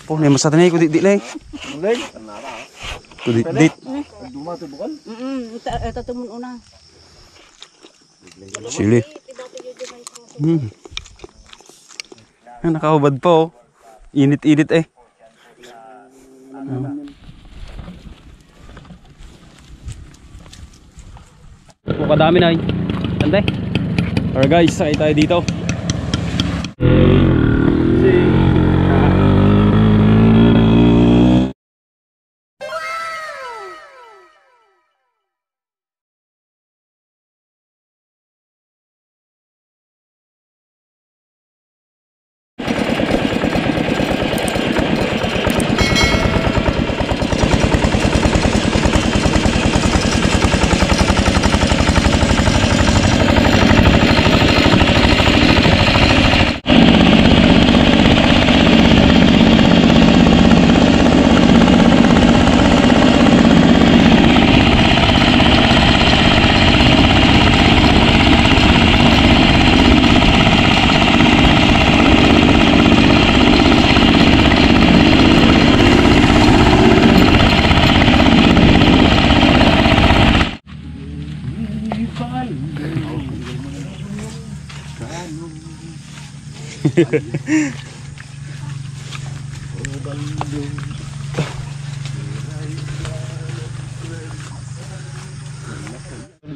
Po, may masata na ko di lay. Ko di. Ito tumun una. Sili. Nakahubad po. Init-init eh. Kadami na eh. Tante. Alright guys, sakay tayo dito.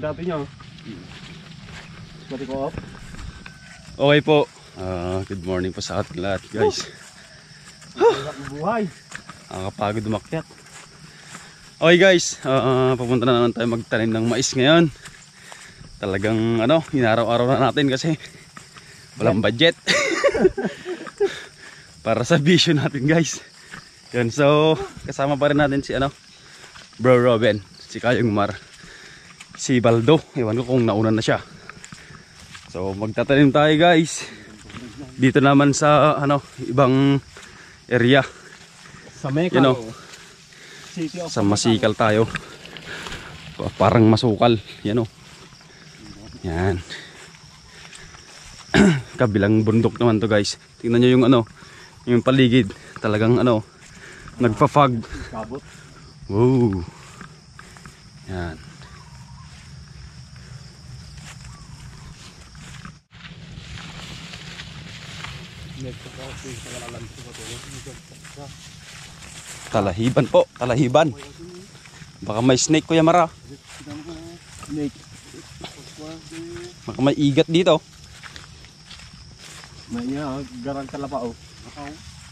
Dati nyo. Pati ko up. Okay po. Good morning po sa ating lahat guys. Buhay. Nakakapagod umakyat. Okay guys, papunta na naman tayo magtanim ng mais ngayon. Talagang inaraw-araw na natin kasi walang budget. Para sa vision natin guys. Yan, so kasama pa rin natin si Bro Robin, si Kayong Mar, si Baldo, ewan ko kung nauna na siya. So magtatanim tayo guys. Dito naman sa ibang area. Sa Mekal. Sa Masikal tayo. Parang masukal, yan Yan. Kabilang bundok naman to guys. Tingnan nyo yung yung paligid. Talagang nagpa-fog. Wow. Yan. Talahiban po, talahiban. Baka may snake Kuya Mara. Snake. Baka may igat dito. May garang kalapao.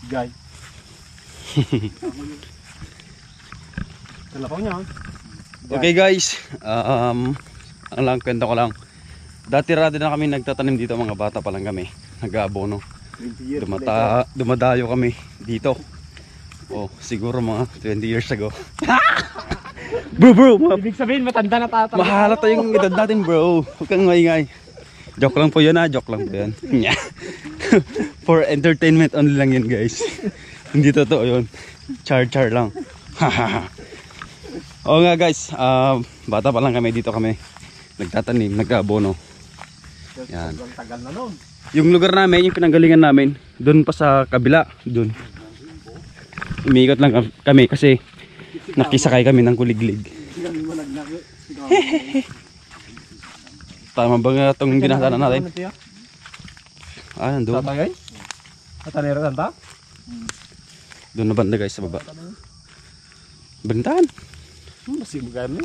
Gay. Kalapao niya. Okay guys, ang lang kwento ko lang. Dati-rati na kami nagtatanim dito, mga bata pa lang kami. Nag-aabono. Dumadayo kami dito. Siguro mga 20 years ago. Bro, Ibig sabihin matanda na tata. mahalata yung edad natin bro. Huwag kang maingay. Joke lang po yun joke lang po yun. For entertainment only lang yun guys. Hindi totoo yun. Char lang. Oo nga guys, bata pa lang kami, dito kami nagtatanim, nag-aabono. Yan. Tagal na nun. Yung lugar namin, yung pinanggalingan namin, doon pa sa kabila, doon. Umiikot lang kami kasi nakisakay kami ng kuliglig. Tama ba nga itong dinahatanan natin? Nandun. Tatagay? Tatanero tanta? Doon na banda guys sa baba. Bentahan. Masih magami.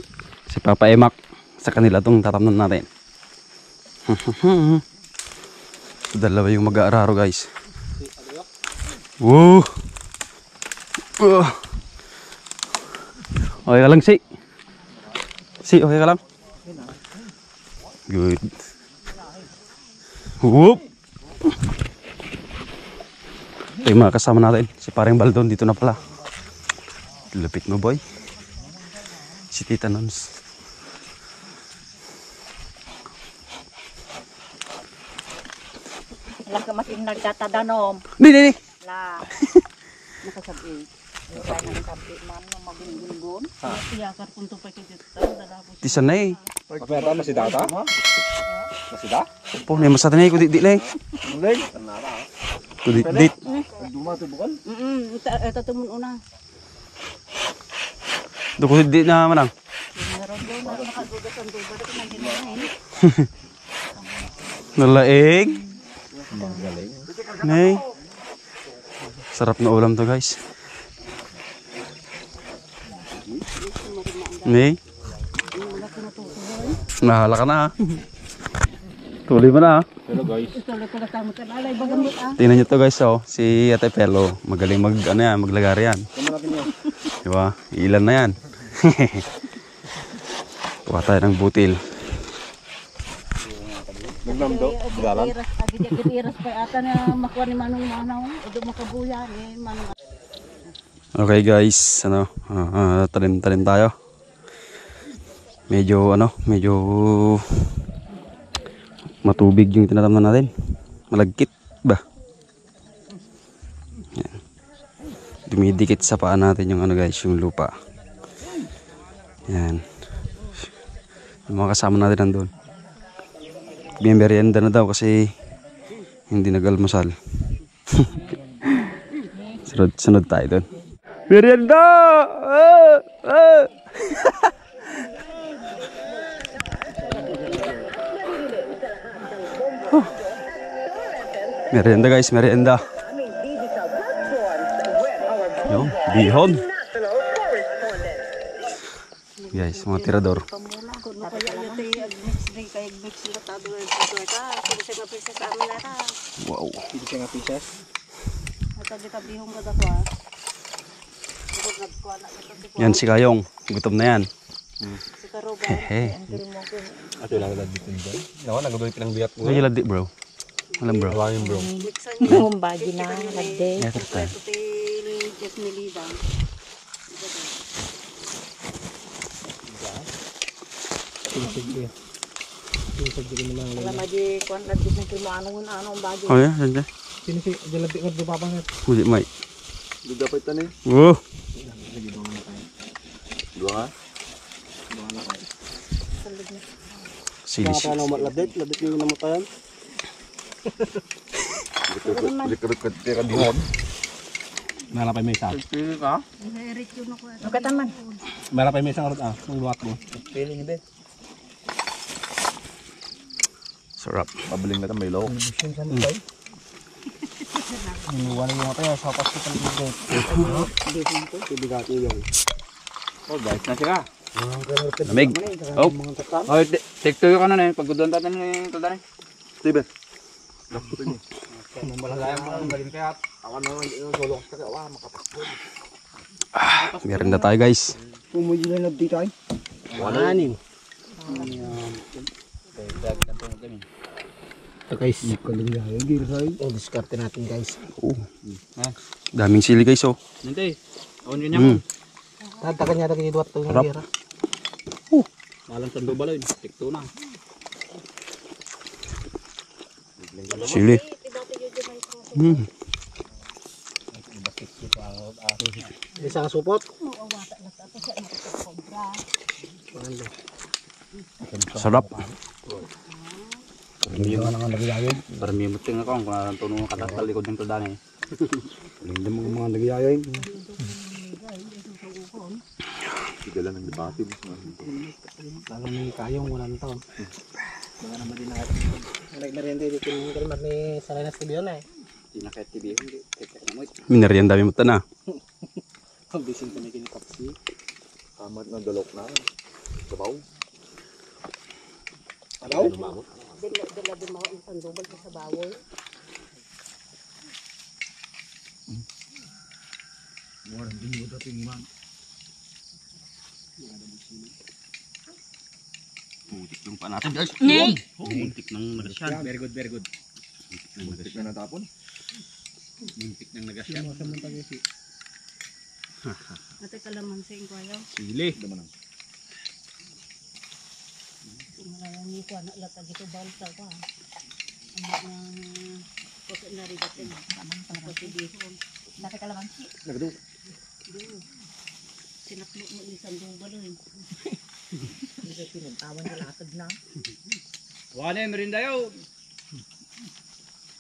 Si Papa Emak, sa kanila itong tatamnan natin. Dalawa yung mag-aararo guys. Woo! Okay ka lang si? Si, okay ka lang? Good. Whoop! Ito yung mga kasama natin. Si Paring Baldon dito na pala. Lupit mo boy. Si Tita Nons. Wala ka mas nagtatadanom. Di. La. Nakasabi. Kaya nang sabi man na magungun-gun. Tiyakar punto pa kita dala po. Tisan na eh. Kapera masih data? Masih dah? Po, may masata na eh. Kudi di na eh. Mulai? Kudi di. Duma to bukan? Ito tumun una. Duko di na manang. Meron doon na nakagugas ang tuba. Ito nang ginahin. Nalaig. Nay. Sarap na ulam to guys. Nay. Nahala ka na ha. Tuloy mo na ha. Hello guys. Ito ulit ko kasama ka. Alay, bagamot ah. Tingnan nyo to guys oh. Si Ate Pelo. Magaling maglagari yan. Kamu natin yun. Diba? Ilan na yan. Kuha tayo ng butil. Nagmamdo. Galan. Iras pa ata na makuha ni Manong Manaw. Ito makabuya ni Manong. Okay guys, talim tayo. Medyo matubig yung tinatamnan natin. Malagkit ba? Yan. Dumidikit sa paa natin yung guys, yung lupa. Yan. Yung mga kasama natin nandun. Merienda na daw kasi hindi nag-almusal. Sunod tayo dun. Merienda! Merienda guys, merienda. Yung bihon. Guys, mga tirador. Wow. Hindi siya nga pieces. Yan si Kayong. Gutom na yan. Hehe. Ato lang lang dito dyan. Nawa, nagabalik pinangbiyat ko. Ay, ladi bro. Alam bro. Hawangin bro. Yung bagi na lagde. Yeah, tayo. Wala maji kuan lagi ng kimo anong bagi. Oh ya, dyan dyan. Sino si jalapit ko doon papangat? Huli may. Di dapat tani. Wow. Dua. Silis. Labit yung namutayan. Likod ka dihon. Malapay may isa. Pili ka? Kataman. Malapay may isang arot Magluwat mo. Pili hindi. Sarap. Pabiling na may low. Iniwan mo tayo sa hospital dito. Ibigati yung. Oh, guys, na siya. Lamig. Oh. Oh, take to ka na na pagudon tayo ni Toldan. Steven. Dapat ni. Mamalagay mo ang galing kaya awan mo yung solo ka wa makapakbo. Merienda tayo guys. Pumuji na dito ay. Wala ni. Guys, kaling yayo girsay. Oh, diskarte natin guys. Oh. Daming sili guys oh. Nanti. Awan yun yan. Tatakan niya lagi duwat to Harap. gira. Malang tando baloy, tikto na. Sili. Isang supot. Sarap. Parmi muting ako kung tunong katakal likod ng Toldan eh. Hindi mo mga nagyayoy. Sigala ng debate mo. Lalo may kayong wala ng taon. Mga naman din na nagmerienda dito yung kalmar ni Salinas TV na eh. Hindi na kahit TV hindi. Merienda mi muta na. Bising pa na kinikapsi. Kamat na dalok na. Sabaw. Sabaw? Dila din mo ang sandubal sa bawoy. More than you dating man. Putik yung pa natin guys. Muntik ng nagasyan. Very good, very good. Muntik na natapon. Muntik ng nagasyan. Ate kalamansi ko ayaw. Sili. Ni ko anak lata dito balsa ko. Ang pagka na rin dito. Tamang pagkakibihon. Ate kalamansi. Nagdo. Sinaklo mo ni sandubal eh. Hindi pinuntawan na latag na. Wala yung merinda yun.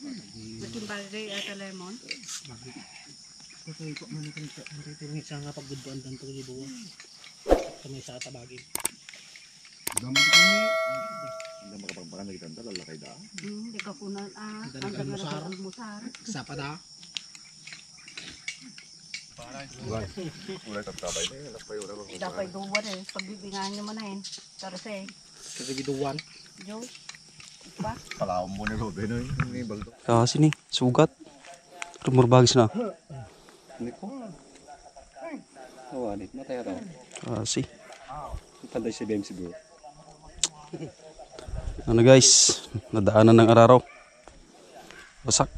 Mating bagay at lemon. Kasi ko man natin ito nga pagbuduan dan to libo. Kami sa tabagin. Dami kami. Hindi makapagpakan lagi tanda lalakay da. Di ka kunan ang musar. musar. Sapa da. Mulai tatapay na yun. Lakpay ura ba? Dapat duwan eh. Pagbibingan nyo manahin. Tarase. Kasi giduwan. Diyos. Pa? Palawang mo ni Robin no? Yung baldo. Kasi ni, sugat. Rumor bagis na. Hindi ko. Awanit, mataya daw. Kasi. Panday si BMC bro. Ano guys, nadaanan ng araraw. Basak.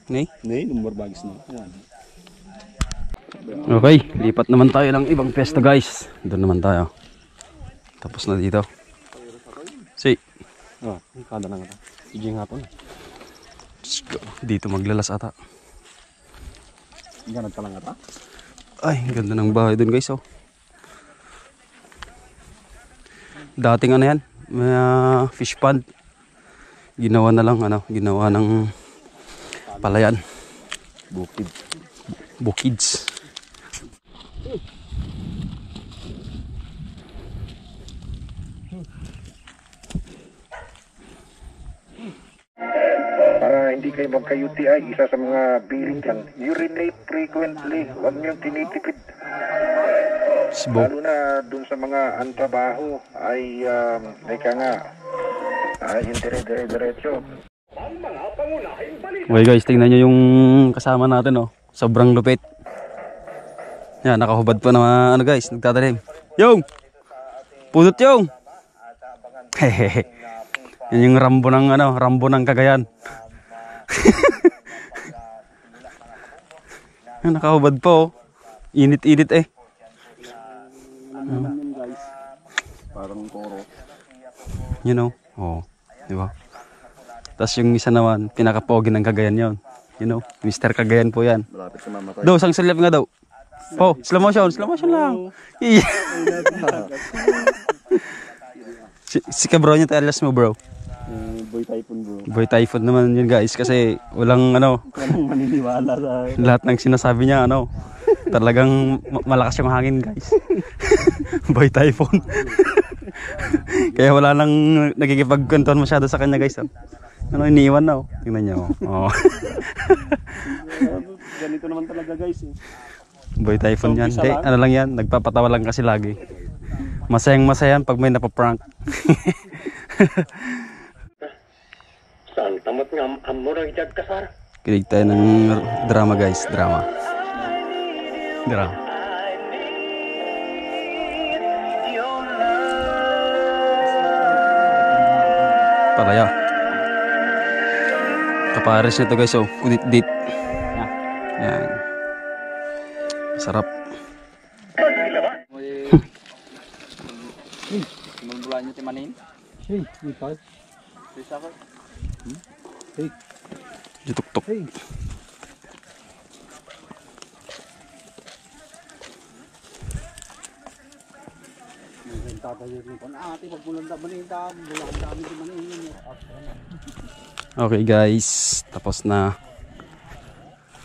Ni? Hindi, number bagis na. Okay, lipat naman tayo ng ibang pwesto guys. Doon naman tayo. Tapos na dito. Si. Ah, kada na nga ta. Ijing hapon. Let's go. Dito maglalas ata. Ganad ka lang ata. Ay, ganda ng bahay doon guys oh. Dating ano yan, may fish pond. Ginawa na lang ano, ginawa ng palayan. Bukid. Bukids. Para hindi kayo magka-UTI, isa sa mga bilin yan, urinate frequently, huwag niyong tinitipid. Sibok. Lalo na dun sa mga antrabaho ay ika nga, ay hindi dire-diretso. Okay guys, tingnan nyo yung kasama natin oh. Sobrang lupit. Yan, nakahubad pa na ano guys, nagtatanim. Yung! Pudot yung! Hehehe. Yan yung Rambo ng ano, Rambo ng Cagayan. Yan, nakahubad pa oh. Init-init eh. Guys. Parang koro. You know? Oh, di ba? Tapos yung isa naman, pinaka-pogi ng Cagayan yon. You know, Mr. Cagayan po yan. Malapit sa mamatay. Daw, sang silip nga daw. Po, slow motion lang. Yeah. si kabro niya talas mo bro. Boy Typhoon bro. Boy Typhoon naman yun guys kasi walang ano, Walang maniniwala sa lahat ng sinasabi niya ano, talagang malakas yung hangin guys. Boy Typhoon. Kaya wala nang nagkikipagkwentuhan masyado sa kanya guys. Oh. Ano, iniiwan na oh. Tingnan niyo oh. ganito naman talaga guys eh. Boy Typhoon yan. Hindi, ano lang yan, nagpapatawa lang kasi lagi. Masayang masayan pag may napaprank. Saan tamot nga amurang jag kasar? Kilig tayo ng drama guys, drama. Drama. Palaya. Kapares nito guys oh, kunit-dit. Yan. Sarap. Bulan niyo timanin. Hey, ito. Bisa ko. Jutuk-tuk. Okay guys, tapos na.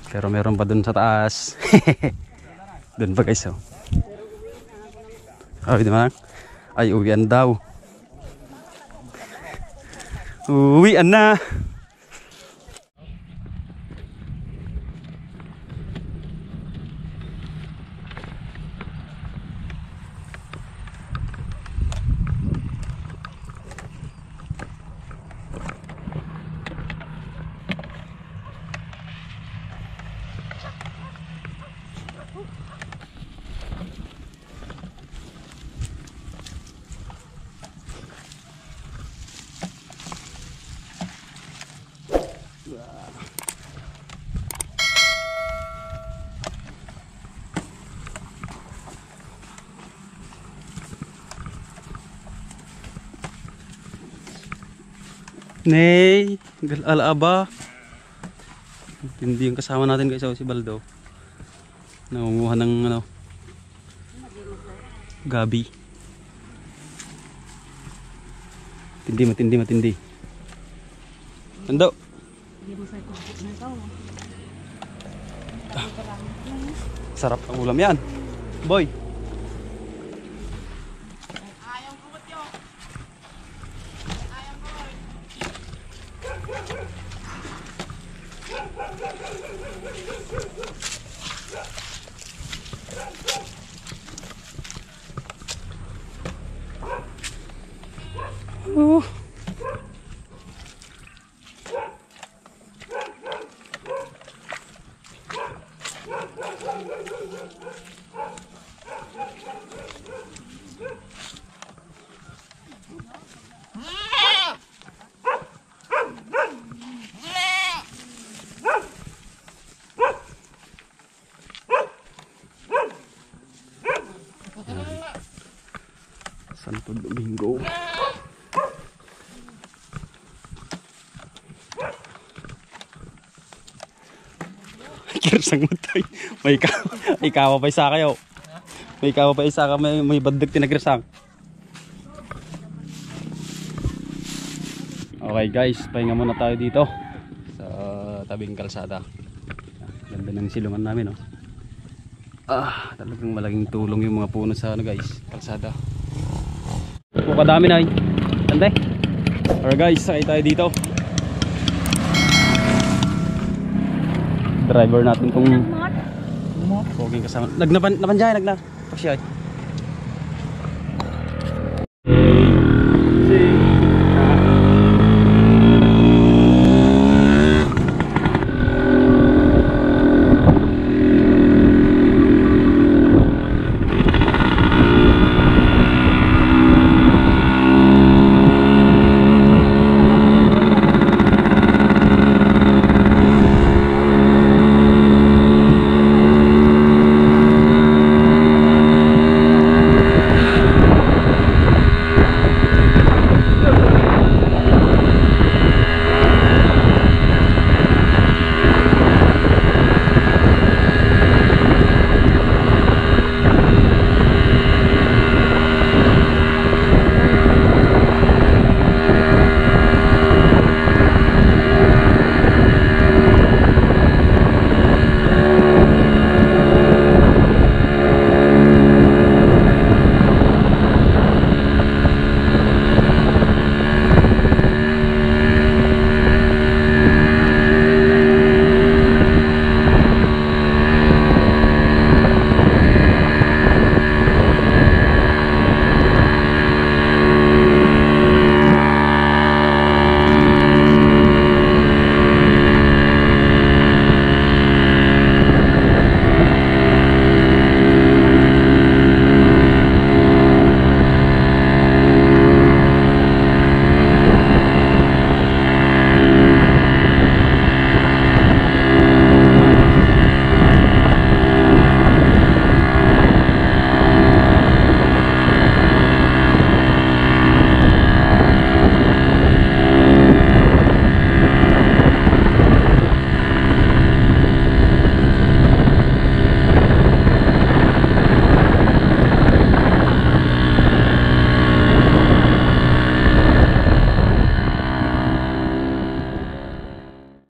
Pero meron pa dun sa taas. Dun pa guys oh. Ay, di ba? Ay, uwian daw. Uwian na. Nay, alaaba. Hindi yung kasama natin guys, si Baldo. Nangunguha ng ano, gabi. Matindi. Ando. Hindi mo sa kubik na ito. Sarap ang ulam yan. Boy. Oh. Santo Domingo. Kirsang matay. May kawa pa isa kayo. May kawa pa isa ka, may badag tinagirsang. Okay guys, pahinga muna tayo dito sa tabing kalsada. Ganda ng silungan namin, oh. Talagang malaking tulong yung mga puno sa guys, kalsada. Kadami na yun. Tante. Alright guys, sakay tayo dito. Driver natin tong Poging kasama. Napanjay, nagna. Pasyay.